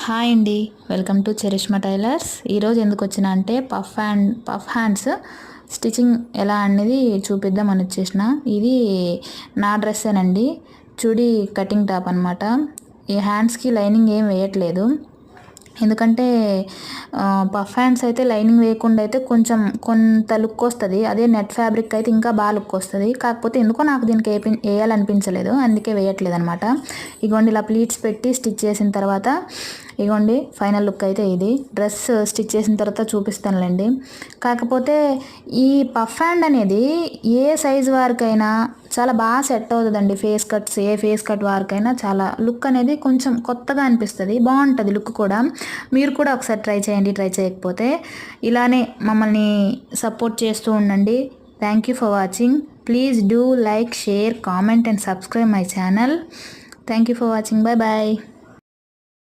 Hi అండి, welcome to charisma tailors. ఈరోజు ఎందుకు వచ్చిన అంటే పఫ్ హ్యాండ్స్ స్టిచ్చింగ్ ఎలా అనేది చూపిద్దామని వచ్చేసిన. ఇది నా డ్రెస్సేనండి, చుడీ కటింగ్ టాప్ అనమాట. ఈ హ్యాండ్స్కి లైనింగ్ ఏం వేయట్లేదు, ఎందుకంటే పఫ్ హ్యాండ్స్ అయితే లైనింగ్ వేయకుండా అయితే కొంచెం కొంత లుక్ వస్తుంది. అదే నెట్ ఫ్యాబ్రిక్ అయితే ఇంకా బాగా లుక్ వస్తుంది. కాకపోతే ఎందుకో నాకు దీనికి వేయాలనిపించలేదు, అందుకే వేయట్లేదు అనమాట. ఇగోండి ఇలా ప్లీట్స్ పెట్టి స్టిచ్ చేసిన తర్వాత ఇగోండి ఫైనల్ లుక్ అయితే ఇది. డ్రెస్ స్టిచ్ చేసిన తర్వాత చూపిస్తానులేండి. కాకపోతే ఈ పఫ్ హ్యాండ్ అనేది ఏ సైజు వారికైనా చాలా బాగా సెట్ అవుతుందండి. ఏ ఫేస్ కట్ వారికైనా చాలా లుక్ అనేది కొంచెం కొత్తగా అనిపిస్తుంది, బాగుంటుంది లుక్ కూడా. మీరు కూడా ఒకసారి ట్రై చేయండి, ట్రై చేయకపోతే. ఇలానే మమ్మల్ని సపోర్ట్ చేస్తూ ఉండండి. Thank you for watching. Please do like, share, comment and subscribe my channel. Thank you for watching. Bye bye.